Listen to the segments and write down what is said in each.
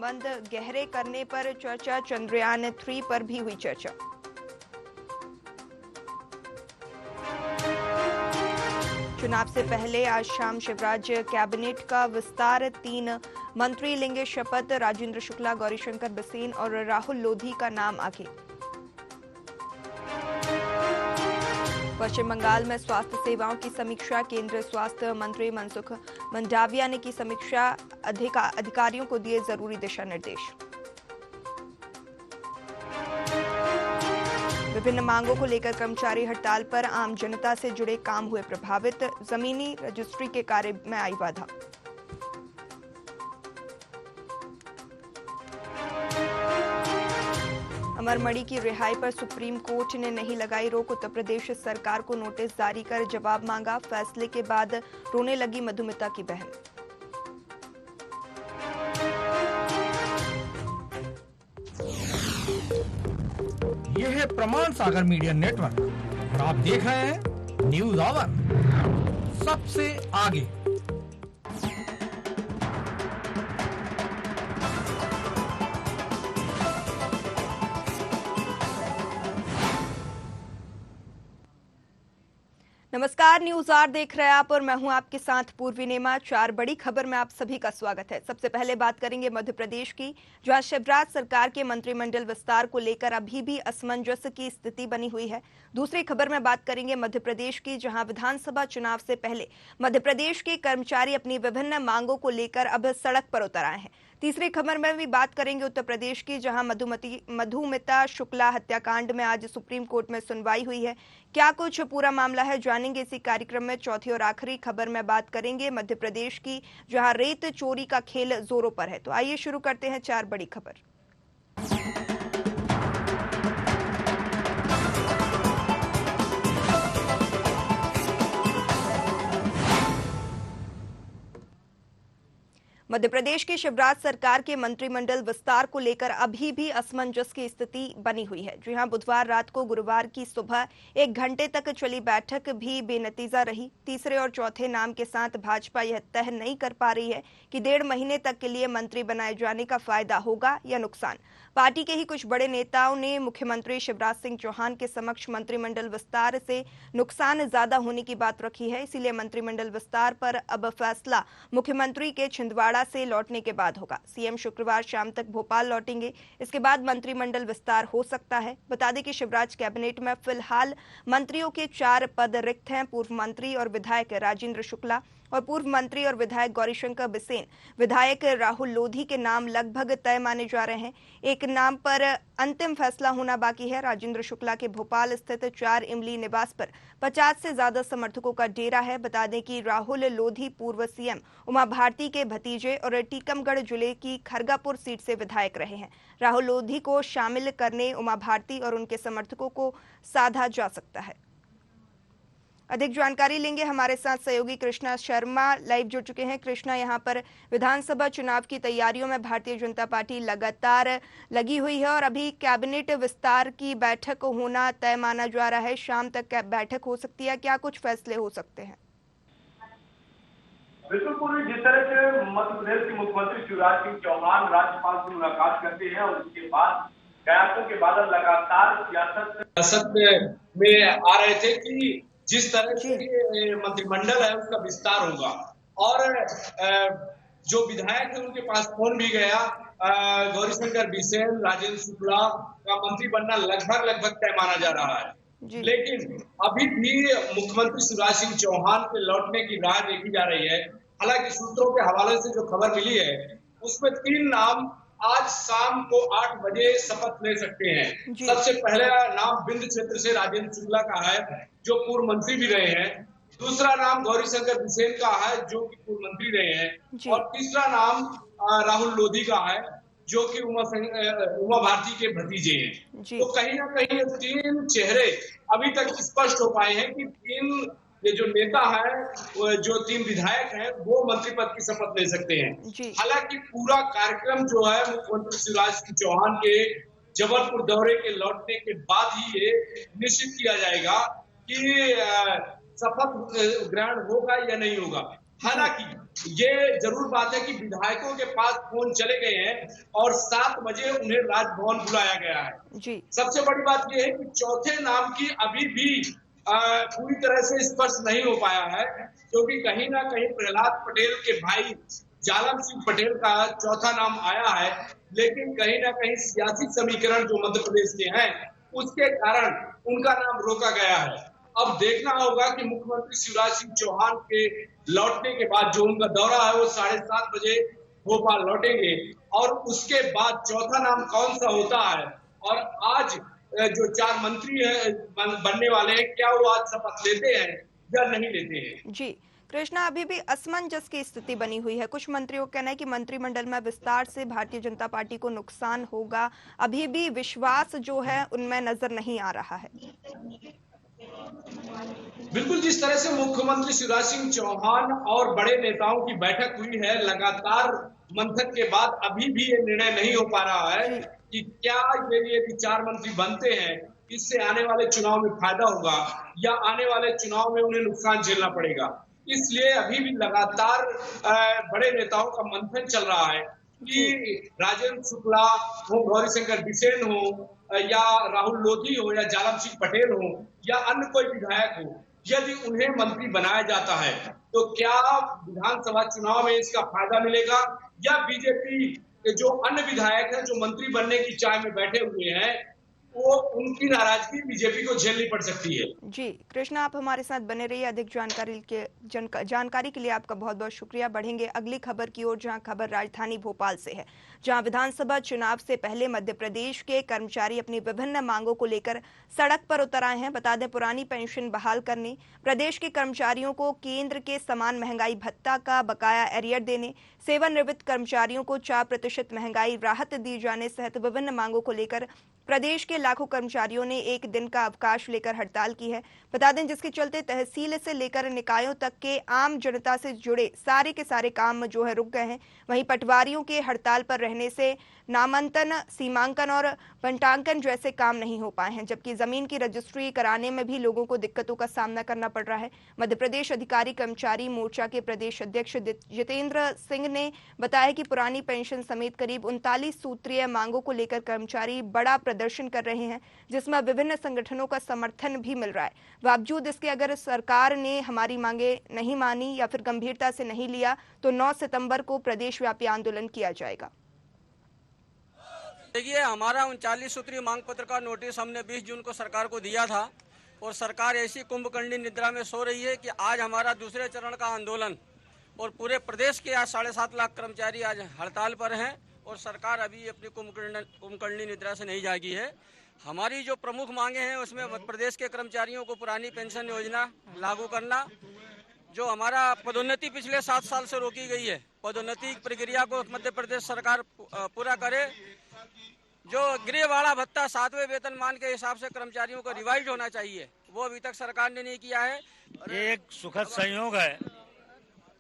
संबंध गहरे करने पर चर्चा। चंद्रयान 3 पर भी हुई चर्चा। चुनाव से पहले आज शाम शिवराज कैबिनेट का विस्तार। 3 मंत्री लेंगे शपथ। राजेंद्र शुक्ला, गौरीशंकर बिसेन और राहुल लोधी का नाम आगे। पश्चिम बंगाल में स्वास्थ्य सेवाओं की समीक्षा। केंद्रीय स्वास्थ्य मंत्री मनसुख मंडाविया ने की समीक्षा। अधिकारियों को दिए जरूरी दिशा निर्देश। विभिन्न मांगों को लेकर कर्मचारी हड़ताल पर। आम जनता से जुड़े काम हुए प्रभावित। जमीनी रजिस्ट्री के कार्य में आई बाधा। अमरमणि की रिहाई पर सुप्रीम कोर्ट ने नहीं लगाई रोक। उत्तर प्रदेश सरकार को नोटिस जारी कर जवाब मांगा। फैसले के बाद रोने लगी मधुमिता की बहन। यह है प्रमाण सागर मीडिया नेटवर्क और आप देख रहे हैं न्यूज आवर सबसे आगे। नमस्कार, न्यूज आर देख रहे हैं आप और मैं हूं आपके साथ पूर्वी नेमा। 4 बड़ी खबर में आप सभी का स्वागत है। सबसे पहले बात करेंगे मध्य प्रदेश की, जहां शिवराज सरकार के मंत्रिमंडल विस्तार को लेकर अभी भी असमंजस की स्थिति बनी हुई है। दूसरी खबर में बात करेंगे मध्य प्रदेश की, जहां विधानसभा चुनाव से पहले मध्य प्रदेश के कर्मचारी अपनी विभिन्न मांगों को लेकर अब सड़क पर उतर आए हैं। तीसरी खबर में भी बात करेंगे उत्तर प्रदेश की, जहां मधुमिता शुक्ला हत्याकांड में आज सुप्रीम कोर्ट में सुनवाई हुई है। क्या कुछ पूरा मामला है, जानेंगे इसी कार्यक्रम में। चौथी और आखिरी खबर में बात करेंगे मध्य प्रदेश की, जहां रेत चोरी का खेल जोरों पर है। तो आइए शुरू करते हैं 4 बड़ी खबर। मध्य प्रदेश की शिवराज सरकार के मंत्रिमंडल विस्तार को लेकर अभी भी असमंजस की स्थिति बनी हुई है। जी हां, बुधवार रात को गुरुवार की सुबह 1 घंटे तक चली बैठक भी बेनतीजा रही। तीसरे और चौथे नाम के साथ भाजपा यह तय नहीं कर पा रही है कि 1.5 महीने तक के लिए मंत्री बनाए जाने का फायदा होगा या नुकसान। पार्टी के ही कुछ बड़े नेताओं ने मुख्यमंत्री शिवराज सिंह चौहान के समक्ष मंत्रिमंडल विस्तार से नुकसान ज्यादा होने की बात रखी है। इसीलिए मंत्रिमंडल विस्तार पर अब फैसला मुख्यमंत्री के छिंदवाड़ा से लौटने के बाद होगा। सीएम शुक्रवार शाम तक भोपाल लौटेंगे। इसके बाद मंत्रिमंडल विस्तार हो सकता है। बता दें कि शिवराज कैबिनेट में फिलहाल मंत्रियों के 4 पद रिक्त हैं। पूर्व मंत्री और विधायक राजेंद्र शुक्ला और पूर्व मंत्री और विधायक गौरीशंकर बिसेन, विधायक राहुल लोधी के नाम लगभग तय माने जा रहे हैं। एक नाम पर अंतिम फैसला होना बाकी है। राजेंद्र शुक्ला के भोपाल स्थित 4 इमली निवास पर 50 से ज्यादा समर्थकों का डेरा है। बता दें कि राहुल लोधी पूर्व सीएम उमा भारती के भतीजे और टीकमगढ़ जिले की खरगापुर सीट से विधायक रहे हैं। राहुल लोधी को शामिल करने उमा भारती और उनके समर्थकों को साधा जा सकता है। अधिक जानकारी लेंगे, हमारे साथ सहयोगी कृष्णा शर्मा लाइव जुड़ चुके हैं। कृष्णा, यहाँ पर विधानसभा चुनाव की तैयारियों में भारतीय जनता पार्टी लगातार लगी हुई है और अभी कैबिनेट विस्तार की बैठक होना तय माना जा रहा है। शाम तक बैठक हो सकती है, क्या कुछ फैसले हो सकते हैं? बिल्कुल पूरी, जिस तरह से मध्य प्रदेश के मुख्यमंत्री शिवराज सिंह चौहान राज्यपाल से मुलाकात करते हैं और उसके बाद कयासों के बादल लगातार सियासत में आ रहे थे कि जिस तरह से मंत्रिमंडल है उसका विस्तार होगा और जो विधायक है उनके पास फोन भी गया। गौरीशंकर बिसेन, राजेंद्र शुक्ला का मंत्री बनना लगभग तय माना जा रहा है। लेकिन अभी भी मुख्यमंत्री शिवराज सिंह चौहान के लौटने की राह देखी जा रही है। हालांकि सूत्रों के हवाले से जो खबर मिली है उसमें 3 नाम आज शाम को 8 बजे शपथ ले सकते हैं। सबसे पहला नाम बिंद क्षेत्र से राजेंद्र शुक्ला का है, जो पूर्व मंत्री भी रहे हैं। दूसरा नाम गौरीशंकर बिसेन का है, जो कि पूर्व मंत्री रहे हैं। और तीसरा नाम राहुल लोधी का है, जो कि उमा भारती के भतीजे हैं। तो कहीं ना कहीं ये 3 चेहरे अभी तक स्पष्ट हो पाए हैं कि 3 ये जो नेता है, जो 3 विधायक हैं, वो मंत्री पद की शपथ ले सकते हैं। हालांकि पूरा कार्यक्रम जो है मुख्यमंत्री शिवराज सिंह चौहान के जबलपुर दौरे के लौटने के बाद ही ये निश्चित किया जाएगा कि शपथ ग्रहण होगा या नहीं होगा। हालांकि ये जरूर बात है कि विधायकों के पास फोन चले गए हैं और 7 बजे उन्हें राजभवन बुलाया गया है जी। सबसे बड़ी बात यह है कि चौथे नाम की अभी भी पूरी तरह से स्पष्ट नहीं हो पाया है क्योंकि कहीं ना कहीं प्रहलाद पटेल के भाई जालम सिंह पटेल का चौथा नाम आया है, लेकिन कहीं ना कहीं सियासी समीकरण जो मध्य प्रदेश के हैं उसके कारण उनका नाम रोका गया है। अब देखना होगा कि मुख्यमंत्री शिवराज सिंह चौहान के लौटने के बाद जो उनका दौरा है वो 7:30 बजे भोपाल लौटेंगे और उसके बाद चौथा नाम कौन सा होता है और आज जो 4 मंत्री है बनने वाले हैं क्या वो आज शपथ लेते हैं या नहीं लेते हैं। जी कृष्णा, अभी भी असमंजस की स्थिति बनी हुई है। कुछ मंत्रियों का कहना है कि मंत्रिमंडल में विस्तार से भारतीय जनता पार्टी को नुकसान होगा। अभी भी विश्वास जो है उनमें नजर नहीं आ रहा है। बिल्कुल, जिस तरह से मुख्यमंत्री शिवराज सिंह चौहान और बड़े नेताओं की बैठक हुई है लगातार मंथन के बाद अभी भी ये निर्णय नहीं हो पा रहा है कि क्या यदि 4 मंत्री बनते हैं इससे आने वाले चुनाव में फायदा होगा या आने वाले चुनाव में उन्हें नुकसान झेलना पड़ेगा। इसलिए अभी भी लगातार बड़े नेताओं का मंथन चल रहा है कि राजेंद्र शुक्ला हो, गौरीशंकर बिसेन हो या राहुल लोधी हो या जालम सिंह पटेल हो या अन्य कोई विधायक हो, यदि उन्हें मंत्री बनाया जाता है तो क्या विधानसभा चुनाव में इसका फायदा मिलेगा या बीजेपी के जो अन्य विधायक हैं जो मंत्री बनने की चाह में बैठे हुए हैं वो उनकी नाराजगी बीजेपी को झेलनी पड़ सकती है। जी कृष्णा, आप हमारे साथ बने रहिए। अधिक जानकारी के लिए आपका बहुत बहुत शुक्रिया। बढ़ेंगे अगली खबर की ओर, जहां खबर राजधानी भोपाल से है, जहां विधानसभा चुनाव से पहले मध्य प्रदेश के कर्मचारी अपनी विभिन्न मांगों को लेकर सड़क पर उतर आए हैं। बता दें, पुरानी पेंशन बहाल करने, प्रदेश के कर्मचारियों को केंद्र के समान महंगाई भत्ता का बकाया एरियर देने, सेवानिवृत्त कर्मचारियों को 4% महंगाई राहत दी जाने सहित विभिन्न मांगों को लेकर प्रदेश के लाखों कर्मचारियों ने एक दिन का अवकाश लेकर हड़ताल की है। बता दें, जिसके चलते तहसील से लेकर निकायों तक के आम जनता से जुड़े सारे के सारे काम जो है रुक गए हैं। वहीं पटवारियों के हड़ताल पर रहने से नामांकन, सीमांकन और बंटांकन जैसे काम नहीं हो पाए हैं, जबकि जमीन की रजिस्ट्री कराने में भी लोगों को दिक्कतों का सामना करना पड़ रहा है। मध्य प्रदेश अधिकारी कर्मचारी मोर्चा के प्रदेश अध्यक्ष जितेंद्र सिंह ने बताया कि पुरानी पेंशन समेत करीब 39 सूत्रीय मांगों को लेकर कर्मचारी बड़ा प्रदर्शन कर रहे हैं, जिसमें विभिन्न संगठनों का समर्थन भी मिल रहा है। बावजूद इसके अगर सरकार ने हमारी मांगे नहीं मानी या फिर गंभीरता से नहीं लिया तो 9 सितंबर को प्रदेश व्यापी आंदोलन किया जाएगा। देखिए, हमारा 39 सूत्रीय मांग पत्र का नोटिस हमने 20 जून को सरकार को दिया था और सरकार ऐसी कुंभकर्णी निद्रा में सो रही है कि आज हमारा दूसरे चरण का आंदोलन और पूरे प्रदेश के आज 7.5 लाख कर्मचारी आज हड़ताल पर हैं और सरकार अभी अपनी कुंभकर्णी निद्रा से नहीं जागी है। हमारी जो प्रमुख मांगे हैं उसमें मध्य प्रदेश के कर्मचारियों को पुरानी पेंशन योजना लागू करना, जो हमारा पदोन्नति पिछले 7 साल से रोकी गई है, पदोन्नति प्रक्रिया को मध्य प्रदेश सरकार पूरा करे। जो गृहवाड़ा भत्ता 7वें वेतनमान के हिसाब से कर्मचारियों को रिवाइज होना चाहिए, वो अभी तक सरकार ने नहीं किया है। ये एक सुखद संयोग है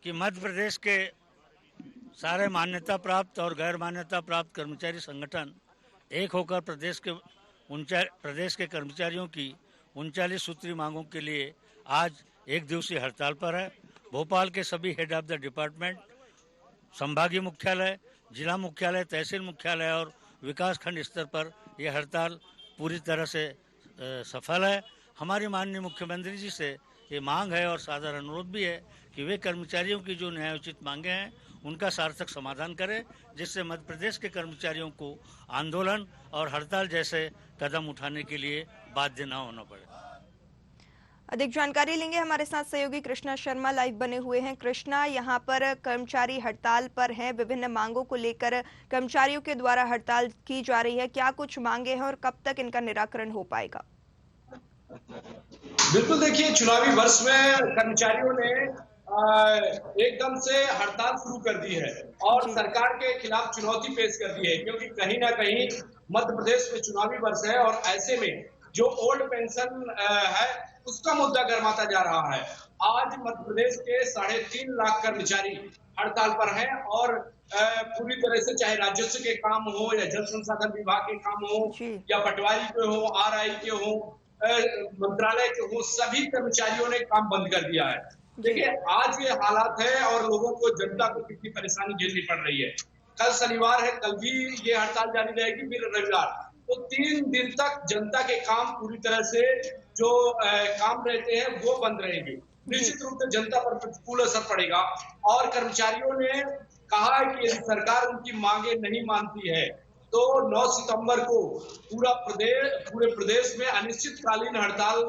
कि मध्य प्रदेश के सारे मान्यता प्राप्त और गैर मान्यता प्राप्त कर्मचारी संगठन एक होकर प्रदेश के कर्मचारियों की 39 सूत्री मांगों के लिए आज एक दिवसीय हड़ताल पर है। भोपाल के सभी हेड ऑफ द डिपार्टमेंट, संभागीय मुख्यालय, जिला मुख्यालय, तहसील मुख्यालय और विकास खंड स्तर पर यह हड़ताल पूरी तरह से सफल है। हमारी माननीय मुख्यमंत्री जी से ये मांग है और सादर अनुरोध भी है कि वे कर्मचारियों की जो न्यायोचित मांगे हैं उनका सार्थक समाधान करें, जिससे मध्य प्रदेश के कर्मचारियों को आंदोलन और हड़ताल जैसे कदम उठाने के लिए बाध्य न होना पड़े। अधिक जानकारी लेंगे, हमारे साथ सहयोगी कृष्णा शर्मा लाइव बने हुए हैं। कृष्णा, यहाँ पर कर्मचारी हड़ताल पर हैं, विभिन्न मांगों को लेकर कर्मचारियों के द्वारा हड़ताल की जा रही है, क्या कुछ मांगे हैं और कब तक इनका निराकरण हो पाएगा? बिल्कुल, देखिए, चुनावी वर्ष में कर्मचारियों ने एकदम से हड़ताल शुरू कर दी है और सरकार के खिलाफ चुनौती पेश कर दी है, क्योंकि कहीं ना कहीं मध्य प्रदेश में चुनावी वर्ष है और ऐसे में जो ओल्ड पेंशन है उसका मुद्दा गर्माता जा रहा है। आज मध्य प्रदेश के 3.5 लाख कर्मचारी हड़ताल पर हैं और पूरी तरह से, चाहे राजस्व के काम हो या जल संसाधन विभाग के काम हो या पटवारी के हो, RI के हो, मंत्रालय के हो, सभी कर्मचारियों ने काम बंद कर दिया है। देखिए आज ये हालात है और लोगों को, जनता को कितनी परेशानी झेलनी पड़ रही है। कल शनिवार है, कल भी ये हड़ताल जारी रहेगी, फिर रविवार, तो 3 दिन तक जनता के काम पूरी तरह से जो काम रहते हैं वो बंद रहेंगे। निश्चित रूप से जनता पर प्रतिकूल असर पड़ेगा और कर्मचारियों ने कहा है कि यदि सरकार उनकी मांगे नहीं मानती है तो 9 सितंबर को पूरे प्रदेश में अनिश्चितकालीन हड़ताल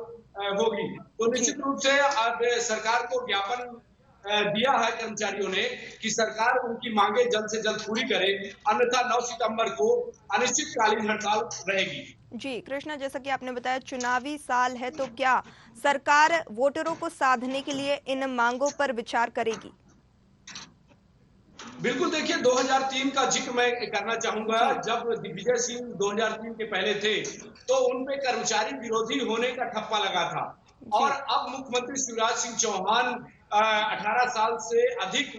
होगी। तो निश्चित रूप से अब सरकार को ज्ञापन दिया है कर्मचारियों ने कि सरकार उनकी मांगे जल्द से जल्द पूरी करे, अन्यथा 9 सितंबर को अनिश्चितकालीन हड़ताल रहेगी। जी कृष्णा, जैसा कि आपने बताया चुनावी साल है, तो क्या सरकार वोटरों को साधने के लिए इन मांगों पर विचार करेगी? बिल्कुल, देखिए 2003 का जिक्र मैं करना चाहूंगा। जब दिग्विजय सिंह 2003 के पहले थे तो उनपे कर्मचारी विरोधी होने का ठप्पा लगा था और अब मुख्यमंत्री शिवराज सिंह चौहान 18 साल से अधिक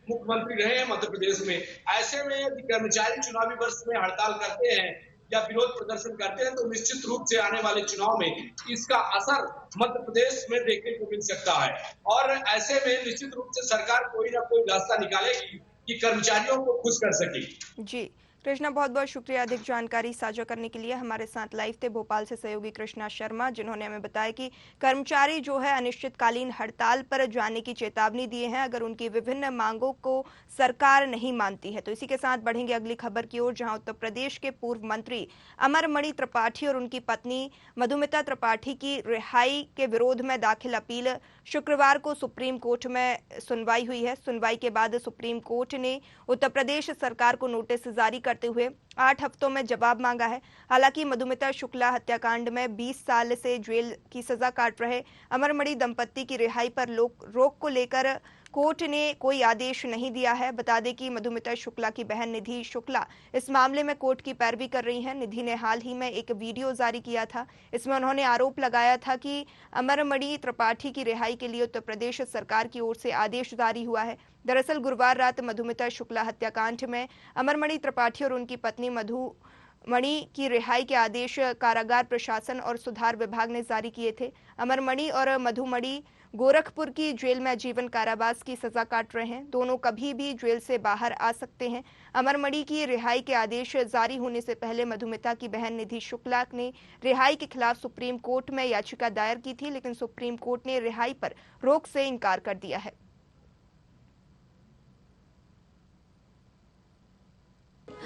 मुख्यमंत्री रहे हैं मध्य प्रदेश में। ऐसे में यदि कर्मचारी चुनावी वर्ष में हड़ताल करते हैं या विरोध प्रदर्शन करते हैं तो निश्चित रूप से आने वाले चुनाव में इसका असर मध्य प्रदेश में देखने को मिल सकता है और ऐसे में निश्चित रूप से सरकार कोई ना कोई रास्ता निकालेगी कि कर्मचारियों को खुश कर सके। जी कृष्णा, बहुत बहुत शुक्रिया अधिक जानकारी साझा करने के लिए। हमारे साथ लाइव थे भोपाल से सहयोगी कृष्णा शर्मा, जिन्होंने हमें बताया कि कर्मचारी जो है अनिश्चितकालीन हड़ताल पर जाने की चेतावनी दिए हैं अगर उनकी विभिन्न मांगों को सरकार नहीं मानती है। तो इसी के साथ बढ़ेंगे अगली खबर की ओर, जहां उत्तर प्रदेश के पूर्व मंत्री अमरमणि त्रिपाठी और उनकी पत्नी मधुमिता त्रिपाठी की रिहाई के विरोध में दाखिल अपील शुक्रवार को सुप्रीम कोर्ट में सुनवाई हुई है। सुनवाई के बाद सुप्रीम कोर्ट ने उत्तर प्रदेश सरकार को नोटिस जारी करते हुए 8 हफ्तों में जवाब मांगा है। हालांकि मधुमिता शुक्ला हत्याकांड में 20 साल से जेल की सजा काट रहे अमरमणि दंपत्ति की रिहाई पर रोक को लेकर कोर्ट ने कोई आदेश नहीं दिया है। बता दें कि मधुमिता शुक्ला की बहन निधि शुक्ला इस मामले में कोर्ट की पैरवी कर रही हैं। निधि ने हाल ही में एक वीडियो जारी किया था, इसमें उन्होंने आरोप लगाया था कि अमरमणि त्रिपाठी की रिहाई के लिए उत्तर प्रदेश सरकार की ओर से आदेश जारी हुआ है। दरअसल गुरुवार रात मधुमिता शुक्ला हत्याकांड में अमरमणि त्रिपाठी और उनकी पत्नी मणि की रिहाई के आदेश कारागार प्रशासन और सुधार विभाग ने जारी किए थे। अमरमणि और मधुमणि गोरखपुर की जेल में जीवन कारावास की सजा काट रहे हैं। दोनों कभी भी जेल से बाहर आ सकते हैं। अमरमणि की रिहाई के आदेश जारी होने से पहले मधुमिता की बहन निधि शुक्ला ने रिहाई के खिलाफ सुप्रीम कोर्ट में याचिका दायर की थी, लेकिन सुप्रीम कोर्ट ने रिहाई पर रोक से इनकार कर दिया है।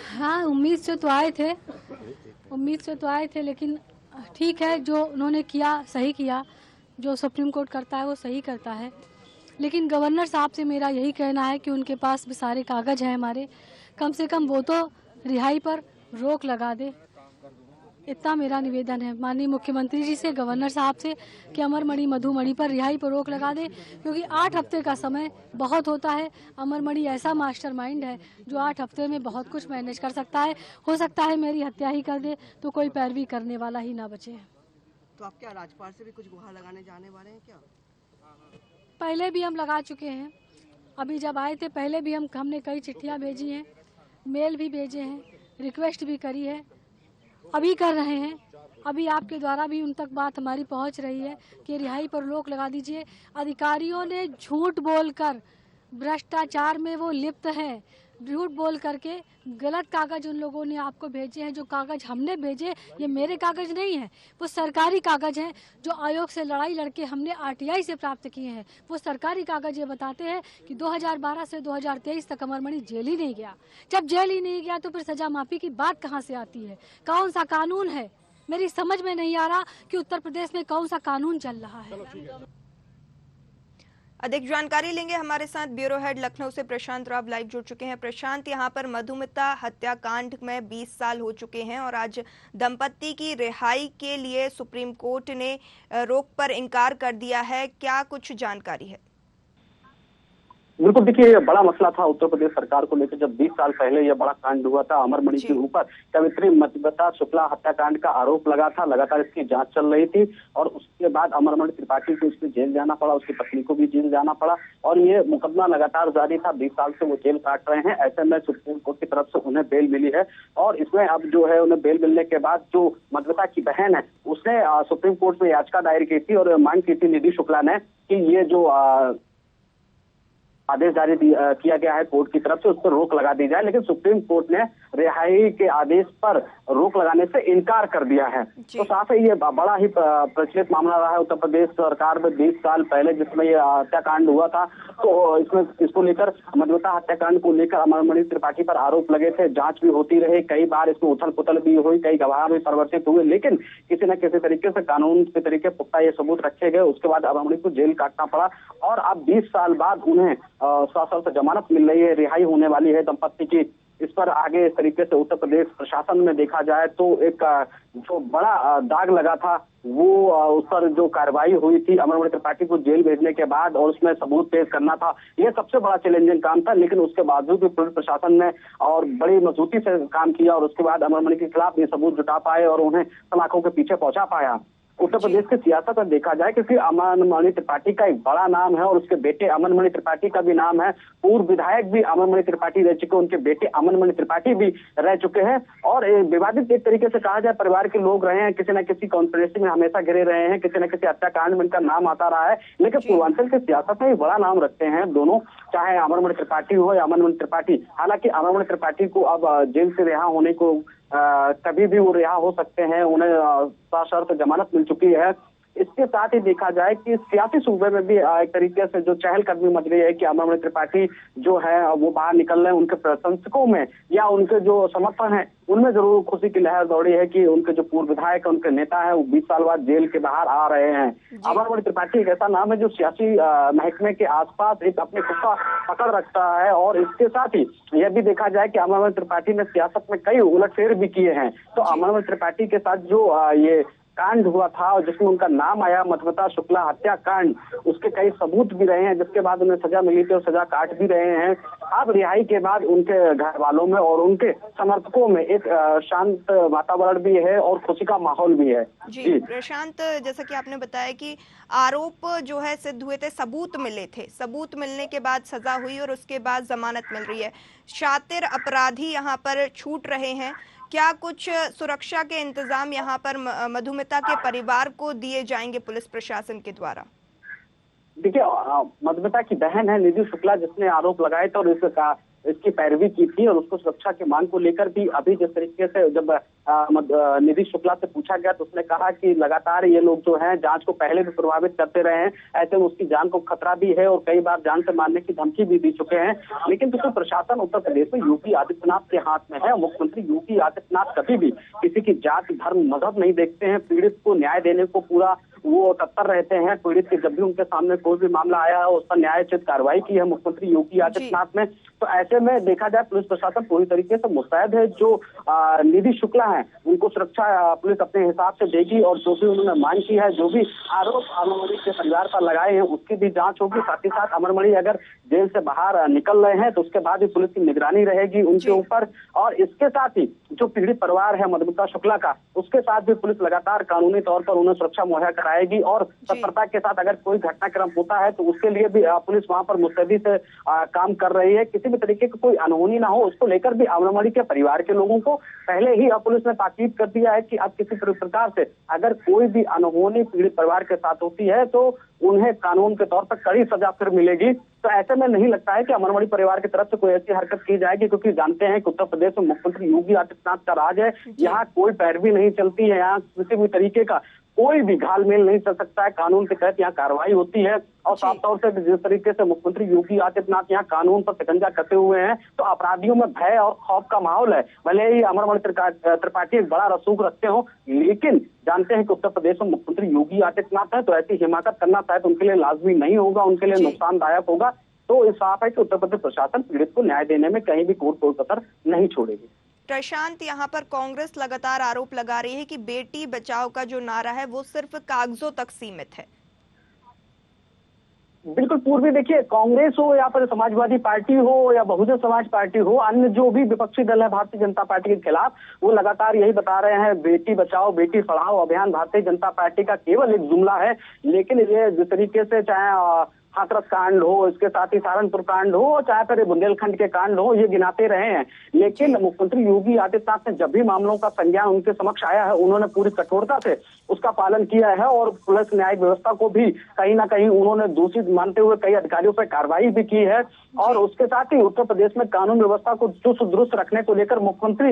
हाँ, उम्मीद से तो आए थे, लेकिन ठीक है, जो उन्होंने किया सही किया। जो सुप्रीम कोर्ट करता है वो सही करता है। लेकिन गवर्नर साहब से मेरा यही कहना है कि उनके पास भी सारे कागज हैं हमारे, कम से कम वो तो रिहाई पर रोक लगा दे, इतना मेरा निवेदन है माननीय मुख्यमंत्री जी से, गवर्नर साहब से कि अमरमणि मधुमणि पर रिहाई पर रोक लगा दे, क्योंकि 8 हफ्ते का समय बहुत होता है। अमरमणि ऐसा मास्टरमाइंड है जो 8 हफ्ते में बहुत कुछ मैनेज कर सकता है। हो सकता है मेरी हत्या ही कर दे तो कोई पैरवी करने वाला ही ना बचे। तो आप क्या राजपाल से भी कुछ गुहार लगाने जाने वाले हैं क्या? पहले भी हम लगा चुके हैं, अभी जब आए थे पहले भी हमने कई चिट्ठियाँ भेजी हैं, मेल भी भेजे हैं, रिक्वेस्ट भी करी है, अभी कर रहे हैं। अभी आपके द्वारा भी उन तक बात हमारी पहुंच रही है कि रिहाई पर रोक लगा दीजिए। अधिकारियों ने झूठ बोलकर, भ्रष्टाचार में वो लिप्त है, झूठ बोल करके गलत कागज उन लोगों ने आपको भेजे हैं। जो कागज हमने भेजे ये मेरे कागज नहीं है, वो सरकारी कागज हैं जो आयोग से लड़ाई लड़के हमने आरटीआई से प्राप्त किए हैं। वो सरकारी कागज ये बताते हैं कि 2012 से 2023 तक अमरमणि जेल ही नहीं गया। जब जेल ही नहीं गया तो फिर सजा माफी की बात कहाँ से आती है? कौन सा कानून है? मेरी समझ में नहीं आ रहा कि उत्तर प्रदेश में कौन सा कानून चल रहा है। अधिक जानकारी लेंगे, हमारे साथ ब्यूरो हेड लखनऊ से प्रशांत राव लाइव जुड़ चुके हैं। प्रशांत, यहाँ पर मधुमिता हत्याकांड में 20 साल हो चुके हैं और आज दंपत्ति की रिहाई के लिए सुप्रीम कोर्ट ने रोक पर इनकार कर दिया है, क्या कुछ जानकारी है? बिल्कुल, देखिए ये बड़ा मसला था उत्तर प्रदेश सरकार को लेकर। जब 20 साल पहले यह बड़ा कांड हुआ था, अमरमणि के ऊपर कवित्री मधुमिता शुक्ला हत्याकांड का आरोप लगा था, लगातार इसकी जांच चल रही थी और उसके बाद अमरमणि त्रिपाठी को उसके जेल जाना पड़ा, उसकी पत्नी को भी जेल जाना पड़ा और ये मुकदमा लगातार जारी था। 20 साल से वो जेल काट रहे हैं। ऐसे में सुप्रीम कोर्ट की तरफ से उन्हें बेल मिली है और इसमें अब जो है उन्हें बेल मिलने के बाद जो मधुमिता की बहन है उसने सुप्रीम कोर्ट में याचिका दायर की थी और मांग की थी निधि शुक्ला ने कि ये जो आदेश जारी किया गया है कोर्ट की तरफ से, उस पर रोक लगा दी जाए, लेकिन सुप्रीम कोर्ट ने रिहाई के आदेश पर रोक लगाने से इनकार कर दिया है। तो साथ ही ये बड़ा ही प्रचलित मामला रहा है उत्तर प्रदेश सरकार में 20 साल पहले, जिसमें ये हत्याकांड हुआ था। तो इसको लेकर मधुमिता हत्याकांड को लेकर अमरमणि त्रिपाठी पर आरोप लगे थे, जांच भी होती रही, कई बार इसमें उथल पुथल भी हुई, कई गवाह भी परिवर्तित हुए, लेकिन किसी न किसी तरीके से कानून के तरीके पुख्ता ये सबूत रखे गए। उसके बाद अमरमणि को जेल काटना पड़ा और अब 20 साल बाद उन्हें सशर्त जमानत मिल रही है, रिहाई होने वाली है दंपत्ति की। इस पर आगे इस तरीके से उत्तर प्रदेश प्रशासन में देखा जाए तो एक जो बड़ा दाग लगा था वो उस पर जो कार्रवाई हुई थी अमरमणि त्रिपाठी को जेल भेजने के बाद और उसमें सबूत पेश करना था, यह सबसे बड़ा चैलेंजिंग काम था। लेकिन उसके बावजूद भी पुलिस प्रशासन ने और बड़ी मजबूती से काम किया और उसके बाद अमरमणि के खिलाफ ये सबूत जुटा पाए और उन्हें सलाखों के पीछे पहुंचा पाया। उत्तर प्रदेश की सियासत में देखा जाए क्योंकि अमरमणि त्रिपाठी का एक बड़ा नाम है और उसके बेटे अमनमणि त्रिपाठी का भी नाम है। पूर्व विधायक भी अमरमणि त्रिपाठी रह चुके, उनके बेटे अमनमणि त्रिपाठी भी रह चुके हैं और विवादित एक तरीके से कहा जाए परिवार के लोग रहे हैं, किसी न किसी कॉन्स्पिरेसी में हमेशा घिरे रहे हैं, किसी न किसी हत्याकांड में इनका नाम आता रहा है। लेकिन पूर्वांचल की सियासत में बड़ा नाम रखते हैं दोनों, चाहे अमरमणि त्रिपाठी हो या अमनमणि त्रिपाठी। हालांकि अमरमणि त्रिपाठी को अब जेल से रिहा होने को कभी भी वो रिहा हो सकते हैं, उन्हें सशर्त जमानत मिल चुकी है। इसके साथ ही देखा जाए कि सियासी सूबे में भी एक तरीके से जो चहलकदमी मच रही है कि अमरमणि त्रिपाठी जो है वो बाहर निकल रहे हैं, उनके प्रशंसकों में या उनके जो समर्थन है उनमें जरूर खुशी की लहर दौड़ी है कि उनके जो पूर्व विधायक उनके नेता है वो 20 साल बाद जेल के बाहर आ रहे हैं। अमरमणि त्रिपाठी एक ऐसा नाम है जो सियासी महकमे के आसपास एक अपने खुद का पकड़ रखता है और इसके साथ ही यह भी देखा जाए कि अमरमणि त्रिपाठी ने सियासत में कई उलटफेर भी किए हैं। तो अमरमणि त्रिपाठी के साथ जो ये कांड हुआ था और जिसमें उनका नाम आया मधुमिता शुक्ला हत्याकांड, उसके कई सबूत भी रहे हैं जिसके बाद उन्हें सजा मिली थी और सजा काट भी रहे हैं। अब रिहाई के बाद उनके घर वालों में और उनके समर्थकों में एक शांत वातावरण भी है और खुशी का माहौल भी है। जी प्रशांत, जैसा कि आपने बताया कि आरोप जो है सिद्ध हुए थे, सबूत मिले थे, सबूत मिलने के बाद सजा हुई और उसके बाद जमानत मिल रही है। शातिर अपराधी यहाँ पर छूट रहे हैं, क्या कुछ सुरक्षा के इंतजाम यहाँ पर मधुमिता के परिवार को दिए जाएंगे पुलिस प्रशासन के द्वारा? देखिए, मधुमिता की बहन है निधि शुक्ला जिसने आरोप लगाए थे और इसकी पैरवी की थी और उसको सुरक्षा की मांग को लेकर भी अभी जिस तरीके से जब निधि शुक्ला से पूछा गया तो उसने कहा कि लगातार ये लोग जो हैं जांच को पहले भी प्रभावित करते रहे हैं, ऐसे में उसकी जान को खतरा भी है और कई बार जान से मारने की धमकी भी दी चुके हैं। लेकिन देखो, प्रशासन उत्तर प्रदेश में योगी आदित्यनाथ के हाथ में है। मुख्यमंत्री योगी आदित्यनाथ कभी भी किसी की जात धर्म मजहब नहीं देखते हैं, पीड़ित को न्याय देने को पूरा वो तत्पर रहते हैं। पीड़ित के जब भी उनके सामने कोई भी मामला आया है उस पर न्यायोचित कार्रवाई की है मुख्यमंत्री योगी आदित्यनाथ ने। तो ऐसे में देखा जाए पुलिस प्रशासन पूरी तरीके से मुस्तैद है। जो निधि शुक्ला है उनको सुरक्षा पुलिस अपने हिसाब से देगी और जो भी उन्होंने मांग की है, जो भी आरोप अमरमणि के परिवार पर लगाए हैं उसकी भी जांच होगी। साथ ही साथ अमरमणि अगर जेल से बाहर निकल रहे हैं तो उसके बाद भी पुलिस की निगरानी रहेगी उनके ऊपर। और इसके साथ ही जो पीड़ित परिवार है मधुमिता शुक्ला का, उसके साथ भी पुलिस लगातार कानूनी तौर पर उन्हें सुरक्षा मुहैया कराएगी और तत्परता के साथ अगर कोई घटनाक्रम होता है तो उसके लिए भी पुलिस वहां पर मुस्तैदी से काम कर रही है। किसी भी तरीके की कोई अनहोनी ना हो उसको लेकर भी अमरमणि के परिवार के लोगों को पहले ही पुलिस ने ताकीद कर दिया है कि अब किसी प्रकार से अगर कोई भी अनहोनी पीड़ित परिवार के साथ होती है तो उन्हें कानून के तौर पर कड़ी सजा फिर मिलेगी। तो ऐसे में नहीं लगता है कि अमरमणि परिवार की तरफ से कोई ऐसी हरकत की जाएगी, क्योंकि जानते हैं कि उत्तर प्रदेश में मुख्यमंत्री योगी आदित्यनाथ का राज है। यहाँ कोई पैरवी नहीं चलती है, यहाँ किसी भी तरीके का कोई भी घालमेल नहीं चल सकता है। कानून के तहत यहाँ कार्रवाई होती है और साफ तौर से जिस तरीके से मुख्यमंत्री योगी आदित्यनाथ यहाँ कानून पर शिकंजा कसे हुए हैं तो अपराधियों में भय और खौफ का माहौल है। भले ही अमरमणि त्रिपाठी एक बड़ा रसूख रखते हो, लेकिन जानते हैं कि उत्तर प्रदेश में मुख्यमंत्री योगी आदित्यनाथ है तो ऐसी हिमाकत करना शायद उनके लिए लाजमी नहीं होगा, उनके लिए नुकसानदायक होगा। तो इस साफ है कि उत्तर प्रदेश प्रशासन पीड़ित को न्याय देने में कहीं भी कोई कसर नहीं छोड़ेगी। प्रशांत, यहाँ पर कांग्रेस लगातार आरोप लगा रही है कि बेटी बचाओ का जो नारा है वो सिर्फ कागजों तक सीमित है। बिल्कुल पूर्वी, देखिए कांग्रेस हो या फिर समाजवादी पार्टी हो या बहुजन समाज पार्टी हो, अन्य जो भी विपक्षी दल है भारतीय जनता पार्टी के खिलाफ, वो लगातार यही बता रहे हैं बेटी बचाओ बेटी पढ़ाओ अभियान भारतीय जनता पार्टी का केवल एक जुमला है। लेकिन ये जिस तरीके से चाहे हाथरस कांड हो, इसके साथ ही सहारनपुर कांड हो, चाहे फिर बुंदेलखंड के कांड हो, ये गिनाते रहे हैं। लेकिन मुख्यमंत्री योगी आदित्यनाथ ने जब भी मामलों का संज्ञान उनके समक्ष आया है, उन्होंने पूरी कठोरता से उसका पालन किया है और पुलिस न्यायिक व्यवस्था को भी कहीं ना कहीं उन्होंने दोषी मानते हुए कई अधिकारियों पर कार्रवाई भी की है। और उसके साथ ही उत्तर प्रदेश में कानून व्यवस्था को चुस्त दुरुस्त रखने को लेकर मुख्यमंत्री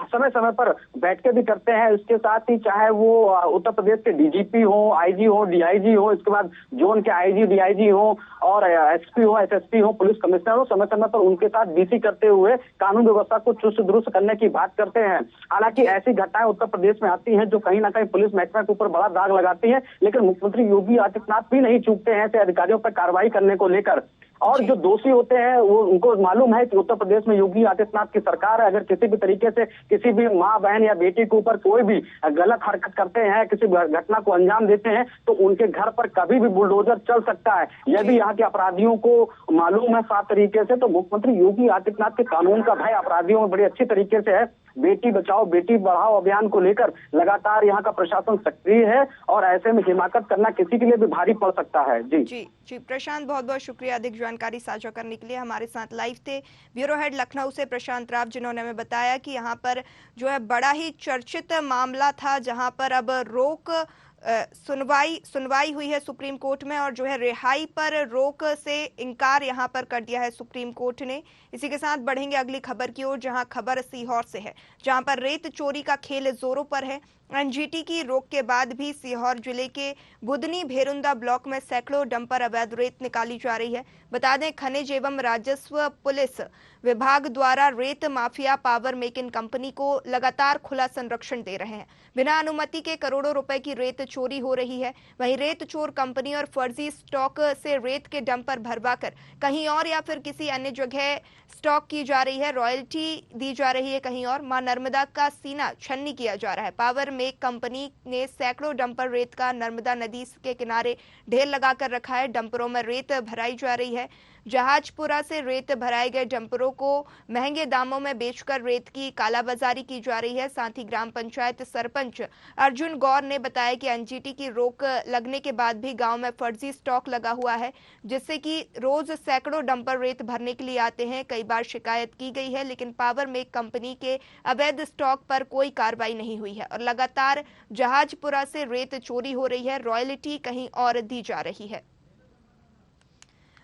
समय समय पर बैठकें भी करते हैं। इसके साथ ही चाहे वो उत्तर प्रदेश के डीजीपी हो, आईजी हो, डीआईजी हो, इसके बाद जोन के आईजी, डीआईजी हो और एसपी हो, एसएसपी हो, पुलिस कमिश्नर हो, समय समय पर उनके साथ बीसी करते हुए कानून व्यवस्था को चुस्त दुरुस्त करने की बात करते हैं। हालांकि ऐसी घटनाएं उत्तर प्रदेश में आती हैं जो कहीं ना कहीं पुलिस महकमे के ऊपर बड़ा दाग लगाती है, लेकिन मुख्यमंत्री योगी आदित्यनाथ भी नहीं चूकते हैं ऐसे अधिकारियों पर कार्रवाई करने को लेकर। और जो दोषी होते हैं वो उनको मालूम है कि उत्तर प्रदेश में योगी आदित्यनाथ की सरकार है, अगर किसी भी तरीके से किसी भी माँ बहन या बेटी के ऊपर कोई भी गलत हरकत करते हैं, किसी घटना को अंजाम देते हैं, तो उनके घर पर कभी भी बुलडोजर चल सकता है। यदि यहाँ के अपराधियों को मालूम है साफ तरीके से, तो मुख्यमंत्री योगी आदित्यनाथ के कानून का भय अपराधियों में बड़ी अच्छी तरीके से है। बेटी बचाओ बेटी बढ़ाओ अभियान को लेकर लगातार यहाँ का प्रशासन सक्रिय है और ऐसे में हिमाकत करना किसी के लिए भी भारी पड़ सकता है। जी प्रशांत, बहुत बहुत शुक्रिया अधिक जानकारी साझा करने के लिए। हमारे साथ लाइव थे ब्यूरो हेड लखनऊ से प्रशांत राव, जिन्होंने हमें बताया कि यहाँ पर जो है बड़ा ही चर्चित मामला था, जहाँ पर अब रोक सुनवाई हुई है सुप्रीम कोर्ट में और जो है रिहाई पर रोक से इनकार यहाँ पर कर दिया है सुप्रीम कोर्ट ने। इसी के साथ बढ़ेंगे अगली खबर की ओर, जहां खबर सीहोर से है, जहां पर रेत चोरी का खेल जोरों पर है। एनजीटी की रोक के बाद भी सीहोर जिले के बुदनी भेरुंदा ब्लॉक में सैकड़ों डंपर अवैध रेत निकाली जा रही है। बता दें, खनिज एवं राजस्व पुलिस विभाग द्वारा रेत माफिया पावर मेकिंग कंपनी को लगातार खुला संरक्षण दे रहे हैं। बिना अनुमति के करोड़ों रुपए की रेत चोरी हो रही है। वहीं रेत चोर कंपनी और फर्जी स्टॉक से रेत के डंपर भरवाकर कहीं और या फिर किसी अन्य जगह स्टॉक की जा रही है, रॉयल्टी दी जा रही है कहीं और। मां नर्मदा का सीना छन्नी किया जा रहा है। पावर मेक कंपनी ने सैकड़ों डंपर रेत का नर्मदा नदी के किनारे ढेर लगाकर रखा है। डंपरों में रेत भराई जा रही है। जहाजपुरा से रेत भराए गए डंपरों को महंगे दामों में बेचकर रेत की कालाबाजारी की जा रही है। साथ ही ग्राम पंचायत सरपंच अर्जुन गौर ने बताया कि एनजीटी की रोक लगने के बाद भी गांव में फर्जी स्टॉक लगा हुआ है, जिससे कि रोज सैकड़ों डंपर रेत भरने के लिए आते हैं। कई बार शिकायत की गई है, लेकिन पावर मेक कंपनी के अवैध स्टॉक पर कोई कार्रवाई नहीं हुई है और लगातार जहाजपुरा से रेत चोरी हो रही है, रॉयल्टी कहीं और दी जा रही है।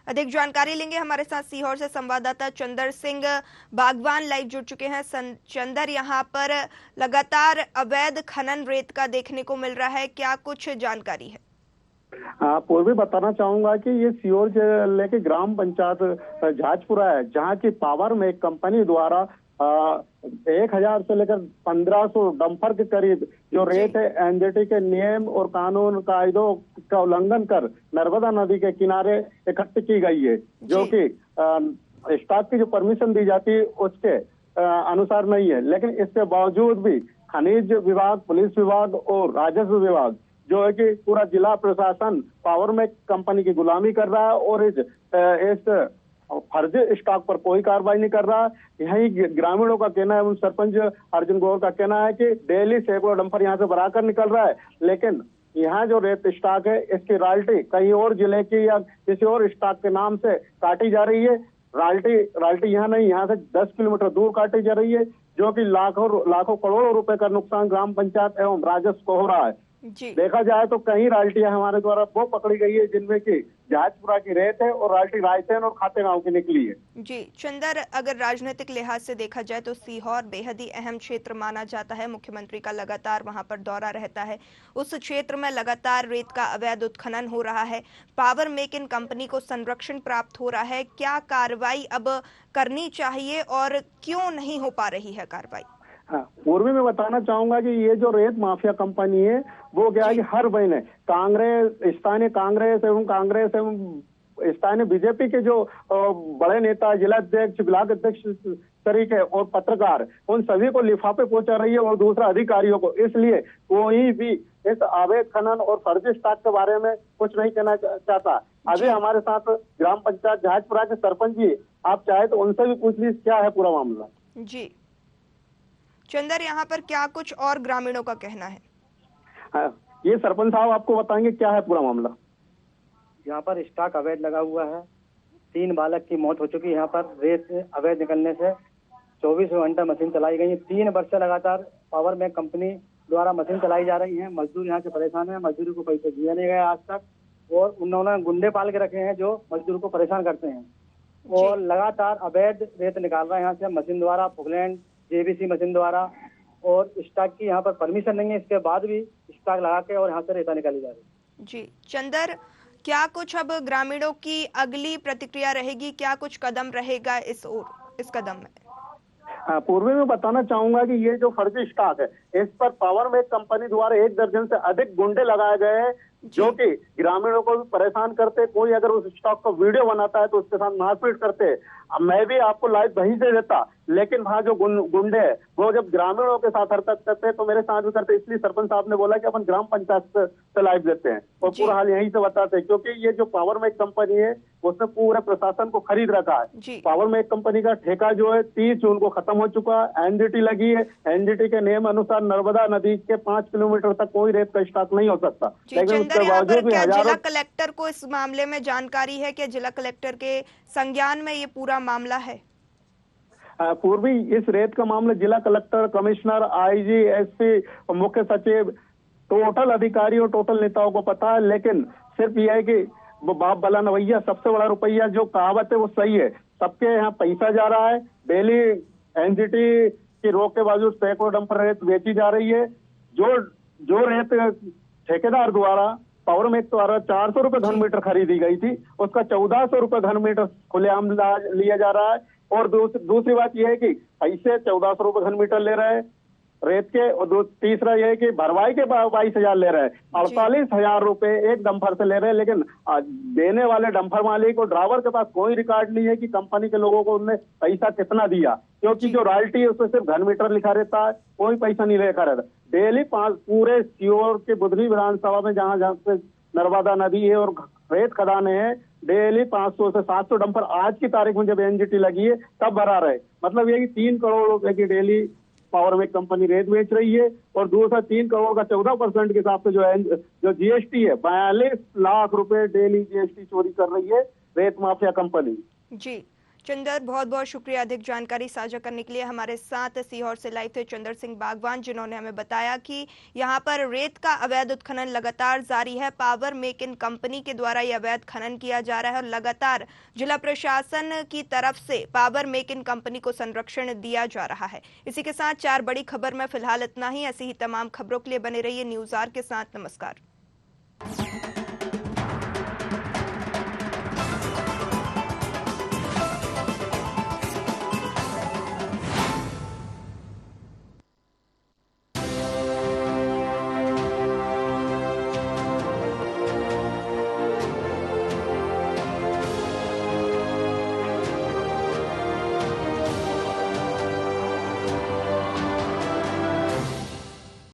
अधिक जानकारी लेंगे, हमारे साथ सीहोर से संवाददाता चंदर सिंह बागवान लाइव जुड़ चुके हैं। चंदर, यहाँ पर लगातार अवैध खनन रेत का देखने को मिल रहा है, क्या कुछ जानकारी है? पूर्वी बताना चाहूंगा कि ये सीहोर जिले के ग्राम पंचायत जहाजपुरा है, जहाँ की पावर में कंपनी द्वारा 1000 से लेकर 1500 डंपर के करीब जो रेत है एनजीटी के नियम और कानून कायदों का उल्लंघन कर नर्मदा नदी के किनारे इकट्ठी की गई है, जो कि स्टॉक की जो परमिशन दी जाती है उसके अनुसार नहीं है। लेकिन इसके बावजूद भी खनिज विभाग, पुलिस विभाग और राजस्व विभाग जो है कि पूरा जिला प्रशासन पावर में कंपनी की गुलामी कर रहा है और इस फर्जी स्टॉक पर कोई कार्रवाई नहीं कर रहा। यही ग्रामीणों का कहना है, सरपंच अर्जुन गौर का कहना है कि डेली सैकड़ों डंपर यहाँ से भराकर निकल रहा है, लेकिन यहाँ जो रेत स्टॉक है इसकी रॉयल्टी कहीं और जिले की या किसी और स्टॉक के नाम से काटी जा रही है। रॉयल्टी यहाँ नहीं, यहाँ से 10 किलोमीटर दूर काटी जा रही है, जो कि लाखों करोड़ों रुपए का नुकसान ग्राम पंचायत एवं राजस्व को हो रहा है। देखा जाए तो कई रॉयल्टियां हमारे द्वारा वो पकड़ी गई है जिनमें की जहाजपुरा की रेत है और रॉयल्टी रायसेन और खाते गांव की निकली है। जी चंदर, अगर राजनीतिक लिहाज से देखा जाए तो सीहोर बेहद ही अहम क्षेत्र माना जाता है। मुख्यमंत्री का लगातार वहां पर दौरा रहता है। उस क्षेत्र में लगातार रेत का अवैध उत्खनन हो रहा है। पावर मेकिंग कंपनी को संरक्षण प्राप्त हो रहा है। क्या कार्रवाई अब करनी चाहिए और क्यों नहीं हो पा रही है कार्रवाई? हाँ, पूर्वी में बताना चाहूंगा कि ये जो रेत माफिया कंपनी है वो क्या है कि हर महीने स्थानीय कांग्रेस एवं स्थानीय बीजेपी के जो बड़े नेता, जिला अध्यक्ष, ब्लॉक अध्यक्ष तरीके और पत्रकार, उन सभी को लिफाफे पहुंचा रही है और दूसरा अधिकारियों को। इसलिए कोई भी इस अवैध खनन और फर्जी स्टॉक के बारे में कुछ नहीं कहना चाहता। अभी हमारे साथ ग्राम पंचायत जहाजपुरा के सरपंच जी, आप चाहे तो उनसे भी पूछ लीजिए क्या है पूरा मामला। जी चंदर, यहाँ पर क्या कुछ और ग्रामीणों का कहना है? हाँ, ये सरपंच साहब आपको बताएंगे क्या है पूरा मामला। यहाँ पर स्टॉक अवैध लगा हुआ है। 3 बालक की मौत हो चुकी है। यहाँ पर रेत अवैध निकलने से 24 घंटा मशीन चलाई गई है। 3 वर्ष से लगातार पावर में कंपनी द्वारा मशीन चलाई जा रही है। मजदूर यहाँ से परेशान है, मजदूरी को पैसे दिए नहीं गए आज तक, और उन्होंने गुंडे पाल के रखे हैं जो मजदूर को परेशान करते हैं और लगातार अवैध रेत निकाल रहे हैं यहाँ से मशीन द्वारा, पुगलैंड जेबीसी मशीन द्वारा, और स्टॉक की यहाँ पर परमिशन नहीं है, इसके बाद भी स्टॉक लगा के और यहाँ से रेता निकाली जा रही है। जी चंदर, क्या कुछ अब ग्रामीणों की अगली प्रतिक्रिया रहेगी, क्या कुछ कदम रहेगा इस कदम में? पूर्वी में बताना चाहूंगा कि ये जो फर्जी स्टॉक है, इस पर पावर में कंपनी द्वारा 1 दर्जन से अधिक गुंडे लगाए गए हैं जो कि ग्रामीणों को भी परेशान करते। कोई अगर उस स्टॉक का वीडियो बनाता है तो उसके साथ मारपीट करते। अब मैं भी आपको लाइव वहीं से देता, लेकिन वहाँ जो गुंडे हैं वो जब ग्रामीणों के साथ हरकत करते हैं तो मेरे साथ भी करते। इसलिए सरपंच साहब ने बोला कि अपन ग्राम पंचायत से लाइव देते हैं और पूरा हाल यहीं से बताते हैं, क्योंकि ये जो पावर में कंपनी है उसने पूरे प्रशासन को खरीद रखा है। पावर में कंपनी का ठेका जो है 30 जून को खत्म हो चुका है। एनजीटी लगी है, एनजीटी के नियम अनुसार नर्मदा नदी के 5 किलोमीटर तक कोई रेत का स्टॉक नहीं हो सकता। लेकिन उसके बावजूद भी हजारों। जिला कलेक्टर को इस मामले में जानकारी है कि जिला कलेक्टर के संज्ञान में ये पूरा मामला है? पूर्वी इस रेत का मामला जिला कलेक्टर, कमिश्नर, आईजी, एसपी, मुख्य सचिव, टोटल अधिकारी और टोटल नेताओं को पता है, लेकिन सिर्फ यह है कि वो बाप भला नवैया सबसे बड़ा रुपया, जो कहावत है वो सही है। सबके यहाँ पैसा जा रहा है। डेली एनजीटी की रोक के बावजूद सैकड़ों डंपर रेत बेची जा रही है। जो रेत ठेकेदार द्वारा पावर में द्वारा 400 रुपए घन मीटर खरीदी गई थी, उसका 1400 रुपए घन मीटर खुलेआम लिया जा रहा है। और दूसरी बात यह है कि पैसे 1400 रुपए घन मीटर ले रहे हैं रेत के, और तीसरा यह है कि भरवाई के 22,000 ले रहे हैं। 48,000 रुपए एक डंपर से ले रहे हैं, लेकिन देने वाले डंपर मालिक और ड्राइवर के पास कोई रिकॉर्ड नहीं है कि कंपनी के लोगों को उन्होंने पैसा कितना दिया, क्योंकि जो रॉयल्टी है उसमें सिर्फ घन मीटर लिखा रहता है, कोई पैसा नहीं लिखा रहता। डेली पूरे सीओर के बुधनी विधानसभा में जहाँ पे नर्मदा नदी है और रेत खदाने हैं, डेली 500 से 700 डंपर आज की तारीख में जब एनजीटी लगी है तब भरा रहे। मतलब ये कि 3 करोड़ रुपए की डेली पावर में कंपनी रेत बेच रही है, और दूसरा 3 करोड़ का 14% के हिसाब से जो जीएसटी है 42 लाख रुपए डेली जीएसटी चोरी कर रही है रेत माफिया कंपनी। जी चंदर, बहुत बहुत शुक्रिया अधिक जानकारी साझा करने के लिए। हमारे साथ सीहोर से लाइव थे चंदर सिंह बागवान, जिन्होंने हमें बताया कि यहाँ पर रेत का अवैध उत्खनन लगातार जारी है। पावर मेक इन कंपनी के द्वारा यह अवैध खनन किया जा रहा है और लगातार जिला प्रशासन की तरफ से पावर मेक इन कंपनी को संरक्षण दिया जा रहा है। इसी के साथ 4 बड़ी खबर में फिलहाल इतना ही। ऐसी ही तमाम खबरों के लिए बने रहिए न्यूज़ आवर के साथ। नमस्कार।